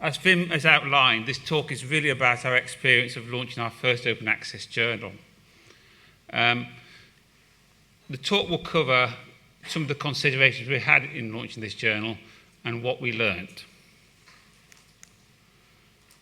As Vim has outlined, this talk is really about our experience of launching our first open access journal. The talk will cover some of the considerations we had in launching this journal and what we learned.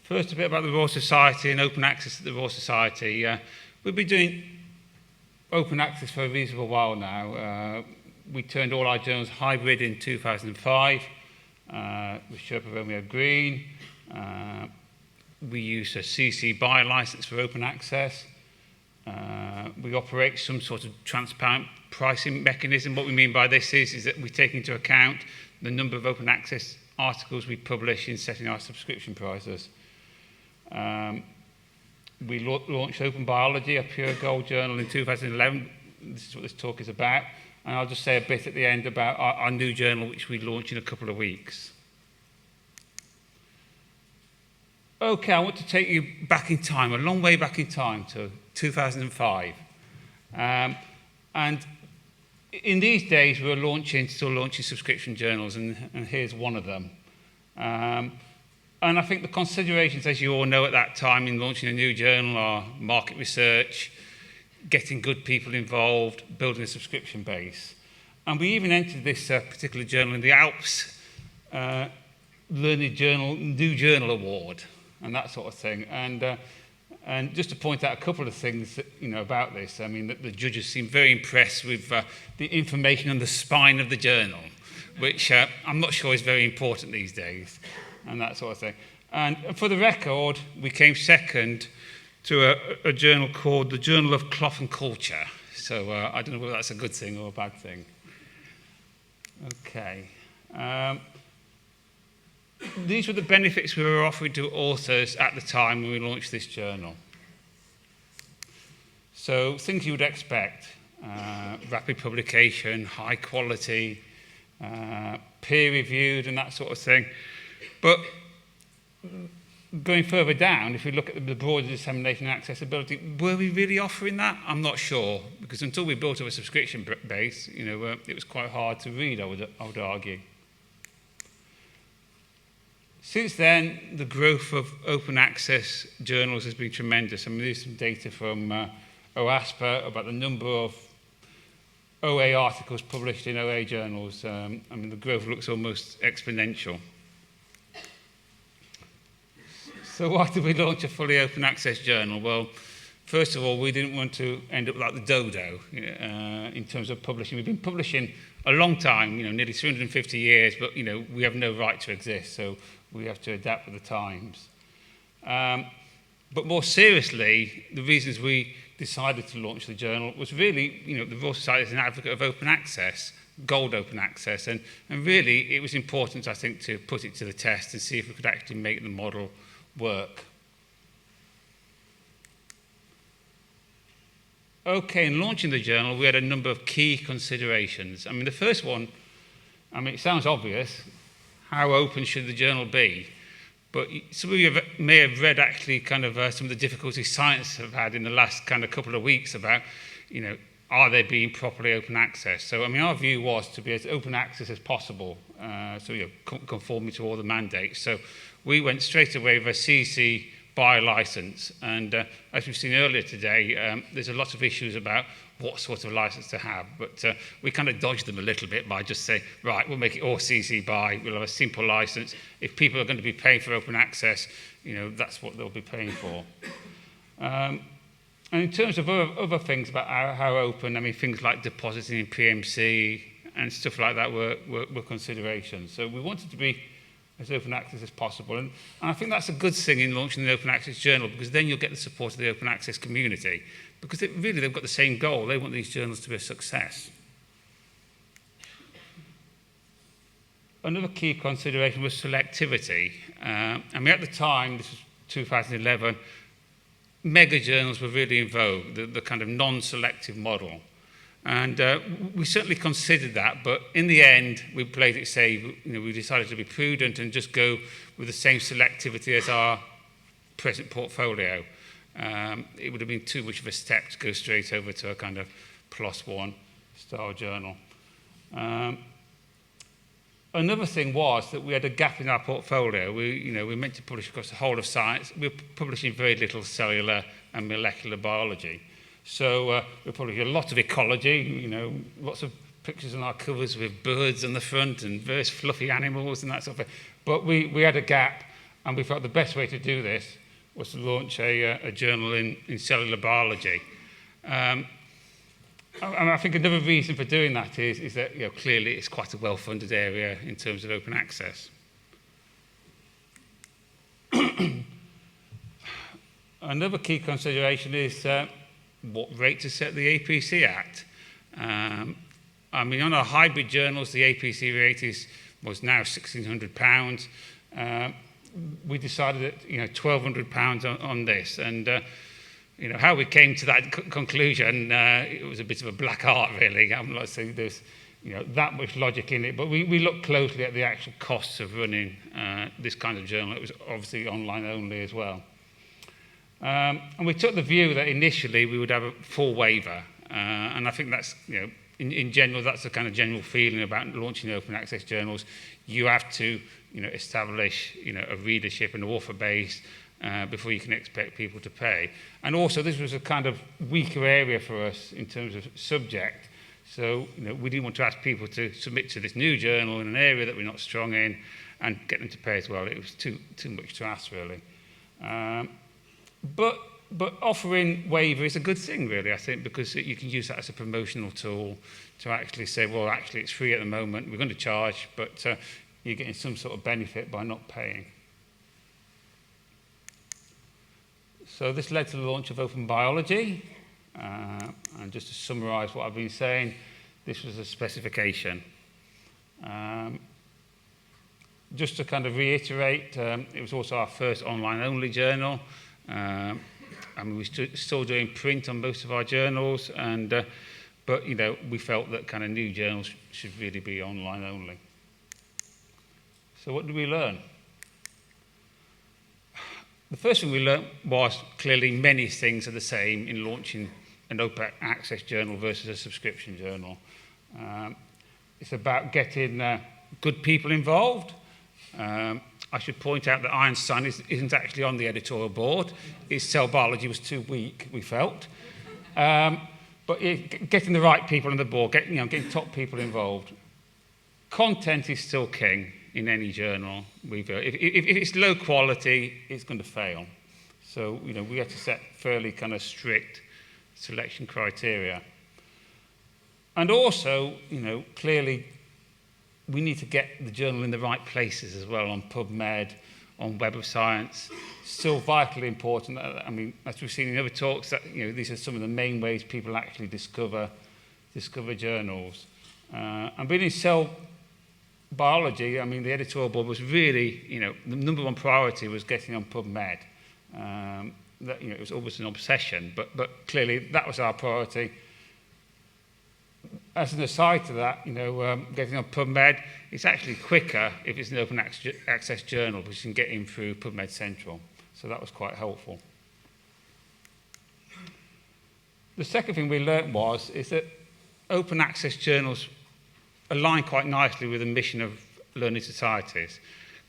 First, a bit about the Royal Society and open access at the Royal Society. We've been doing open access for a reasonable while now. We turned all our journals hybrid in 2005 with Sherpa Romeo Green. We use a CC BY license for open access. We operate some sort of transparent pricing mechanism. What we mean by this is that we take into account the number of open access articles we publish in setting our subscription prices. We launched Open Biology, a pure gold journal, in 2011. This is what this talk is about. And I'll just say a bit at the end about our new journal, which we launch in a couple of weeks. Okay, I want to take you back in time, a long way back in time to 2005. And in these days, we're still launching subscription journals, and here's one of them. And I think the considerations, as you all know at that time, in launching a new journal are market research, getting good people involved, building a subscription base. And we even entered this particular journal in the ALPS Learned Journal, New Journal Award, and that sort of thing. And just to point out a couple of things that, about this, I mean, the judges seemed very impressed with the information on the spine of the journal, which I'm not sure is very important these days, and that sort of thing. And for the record, we came second to a journal called the Journal of Cloth and Culture. So I don't know whether that's a good thing or a bad thing. Okay. These were the benefits we were offering to authors at the time when we launched this journal. So things you would expect: rapid publication, high quality, peer-reviewed, and that sort of thing. But going further down, if we look at the broader dissemination and accessibility, were we really offering that? I'm not sure, because until we built up a subscription base, it was quite hard to read, I would argue. Since then, the growth of open access journals has been tremendous. I mean, there's some data from OASPA about the number of OA articles published in OA journals. The growth looks almost exponential. So why did we launch a fully open access journal? Well, first of all, we didn't want to end up like the dodo in terms of publishing. We've been publishing a long time, nearly 350 years, but we have no right to exist, so we have to adapt with the times. But more seriously, the reasons we decided to launch the journal was really, the Royal Society is an advocate of open access, gold open access, and really it was important, I think, to put it to the test and see if we could actually make the model work. Okay, in launching the journal, we had a number of key considerations. The first one, it sounds obvious, how open should the journal be? But some of you may have read actually kind of some of the difficulties scientists have had in the last kind of couple of weeks about, are they being properly open access? So, our view was to be as open access as possible, conforming to all the mandates. So we went straight away with a CC BY license, and as we've seen earlier today, there's a lot of issues about what sort of license to have, but we kind of dodged them a little bit by just saying, right, we'll make it all CC BY, we'll have a simple license. If people are going to be paying for open access, that's what they'll be paying for. And in terms of other things about how open, things like depositing in PMC and stuff like that were considerations. So we wanted to be as open access as possible. And I think that's a good thing in launching the open access journal, because then you'll get the support of the open access community, because they've got the same goal. They want these journals to be a success. Another key consideration was selectivity. At the time, this was 2011, mega journals were really in vogue, the kind of non-selective model. And we certainly considered that, but in the end, we played it safe. We decided to be prudent and just go with the same selectivity as our present portfolio. It would have been too much of a step to go straight over to a kind of +1 style journal. Another thing was that we had a gap in our portfolio. We were meant to publish across the whole of science. We were publishing very little cellular and molecular biology. So we published a lot of ecology, lots of pictures on our covers with birds on the front and various fluffy animals and that sort of thing. But we had a gap, and we felt the best way to do this was to launch a journal in cellular biology. I think another reason for doing that is that clearly it's quite a well-funded area in terms of open access. Another key consideration is what rate to set the APC at. On our hybrid journals, the APC rate was now £1,600. We decided that £1,200 on this, and how we came to that conclusion, it was a bit of a black art, really. I'm not saying there's that much logic in it, but we looked closely at the actual costs of running this kind of journal. It was obviously online only as well. And we took the view that initially we would have a full waiver, and I think that's, in general, that's the kind of general feeling about launching open access journals. You have to, establish, a readership and author base before you can expect people to pay. And also, this was a kind of weaker area for us in terms of subject. So, we didn't want to ask people to submit to this new journal in an area that we're not strong in and get them to pay as well. It was too much to ask, really. But offering waiver is a good thing, really, I think, because you can use that as a promotional tool to actually say, well, actually, it's free at the moment. We're going to charge, but you're getting some sort of benefit by not paying. So this led to the launch of Open Biology. And just to summarise what I've been saying, this was a specification. Just to kind of reiterate, it was also our first online-only journal. We're still doing print on most of our journals, but we felt that kind of new journals should really be online only. So what did we learn? The first thing we learned was clearly many things are the same in launching an open access journal versus a subscription journal. It's about getting good people involved. I should point out that Einstein isn't actually on the editorial board. His cell biology was too weak, we felt. But getting the right people on the board, getting top people involved. Content is still king in any journal. If it's low quality, it's going to fail. So, we had to set fairly kind of strict selection criteria. And also, clearly, we need to get the journal in the right places as well, on PubMed, on Web of Science. Still vitally important. As we've seen in other talks, that these are some of the main ways people actually discover journals. And being in cell biology, the editorial board was really, the number one priority was getting on PubMed. It was almost an obsession, but clearly that was our priority. As an aside to that, getting on PubMed, it's actually quicker if it's an open access journal, because you can get in through PubMed Central. So that was quite helpful. The second thing we learnt is that open access journals align quite nicely with the mission of learning societies.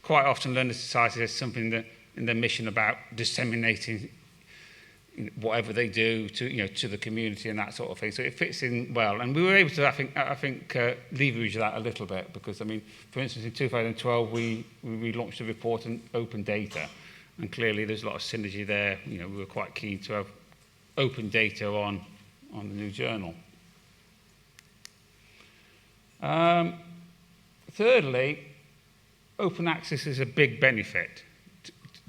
Quite often, learning societies has something that in their mission about disseminating whatever they do to the community and that sort of thing. So it fits in well, and we were able to, I think, leverage that a little bit, because for instance, in 2012 we launched a report on open data, and clearly there's a lot of synergy there. We were quite keen to have open data on the new journal. Thirdly, open access is a big benefit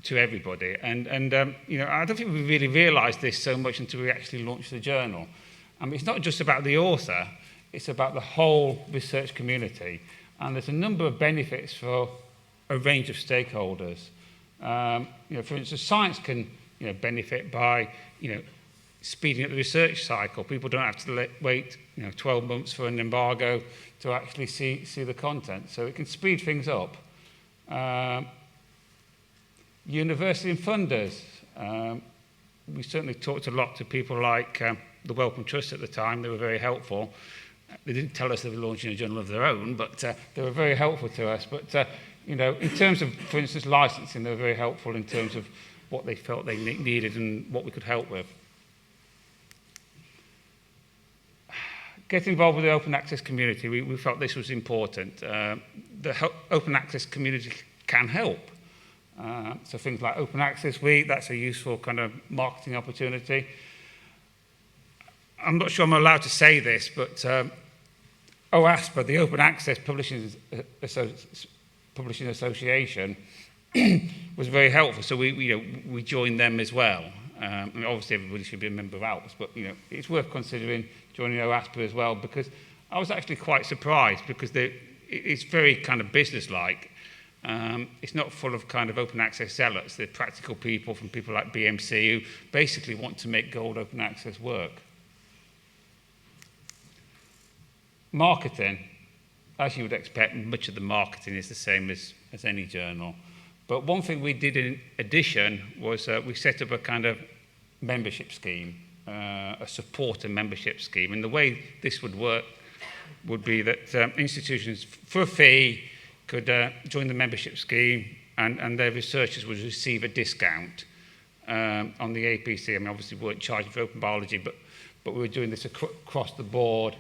to everybody, and I don't think we really realised this so much until we actually launched the journal. It's not just about the author; it's about the whole research community, and there's a number of benefits for a range of stakeholders. For instance, science can benefit by speeding up the research cycle. People don't have to wait 12 months for an embargo to actually see the content, so it can speed things up. University and funders. We certainly talked a lot to people like the Wellcome Trust at the time. They were very helpful. They didn't tell us they were launching a journal of their own, but they were very helpful to us. But, in terms of, for instance, licensing, they were very helpful in terms of what they felt they needed and what we could help with. Getting involved with the open access community, we felt this was important. The open access community can help. So things like Open Access Week, that's a useful kind of marketing opportunity. I'm not sure I'm allowed to say this, but OASPA, the Open Access Publishing Association, was very helpful. So we joined them as well. And obviously everybody should be a member of ALPS, but it's worth considering joining OASPA as well, because I was actually quite surprised, because it's very kind of business-like. It's not full of kind of open access zealots. They're practical people from people like BMC who basically want to make gold open access work. Marketing, as you would expect, much of the marketing is the same as any journal. But one thing we did in addition was we set up a kind of membership scheme, a supporter membership scheme. And the way this would work would be that institutions, for a fee, could join the membership scheme, and their researchers would receive a discount on the APC. I mean, obviously we weren't charging for open biology, but we were doing this across the board.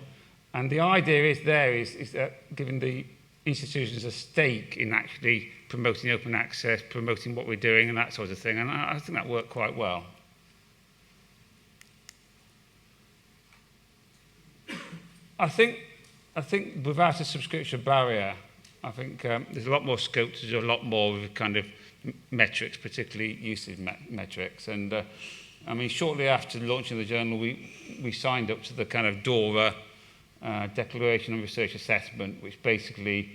And the idea is that giving the institutions a stake in actually promoting open access, promoting what we're doing and that sort of thing. And I think that worked quite well. I think without a subscription barrier, I think there's a lot more scope to do a lot more with kind of metrics, particularly usage metrics. And I mean, shortly after launching the journal, we signed up to the kind of DORA Declaration on Research Assessment, which basically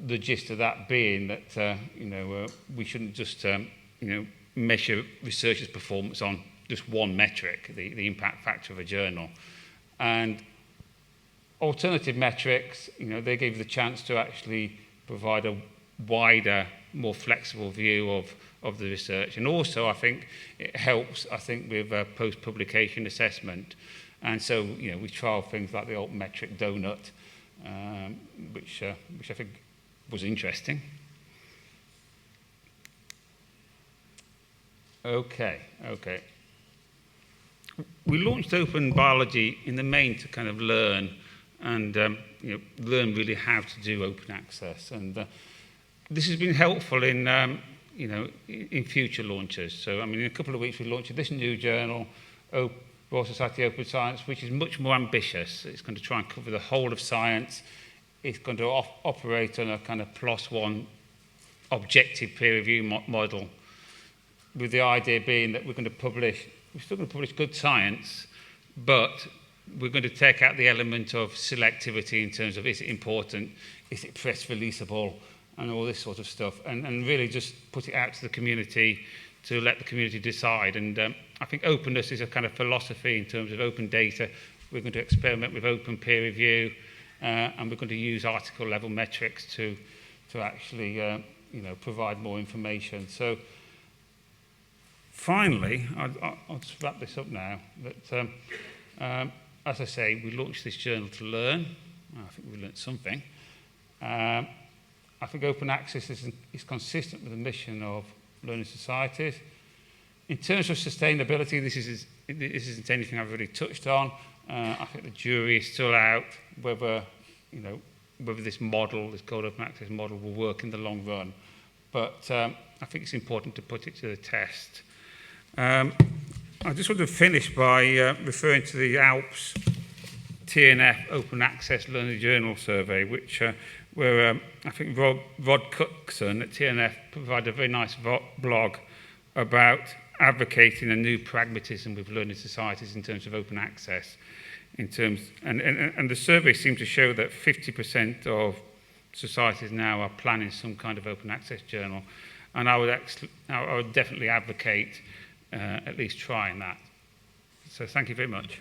the gist of that being that we shouldn't just measure researchers' performance on just one metric, the impact factor of a journal, and alternative metrics. They gave the chance to actually provide a wider, more flexible view of the research, and also I think it helps. I think with post-publication assessment. And so, we trialled things like the altmetric donut, which I think was interesting. Okay. We launched Open Biology in the main to kind of learn and learn really how to do open access. And this has been helpful in future launches. So, I mean, in a couple of weeks we launched this new journal, Royal Society Open Science, which is much more ambitious. It's going to try and cover the whole of science. It's going to operate on a kind of +1 objective peer review model, with the idea being that we're still going to publish good science, but we're going to take out the element of selectivity in terms of, is it important, is it press releasable, and all this sort of stuff, and really just put it out to the community to let the community decide. And I think openness is a kind of philosophy in terms of open data. We're going to experiment with open peer review, and we're going to use article level metrics to actually provide more information. So finally, I'll just wrap this up now. That as I say, we launched this journal to learn. I think we learned something. I think open access is consistent with the mission of learning societies. In terms of sustainability, this isn't anything I've really touched on. I think the jury is still out whether this model, this gold open access model, will work in the long run. But I think it's important to put it to the test. I just want to finish by referring to the ALPS TNF Open Access Learning Journal Survey, which where I think Rod Cookson at TNF provided a very nice blog about advocating a new pragmatism with learning societies in terms of open access. And the survey seemed to show that 50% of societies now are planning some kind of open access journal, and I would definitely advocate at least trying that. So thank you very much.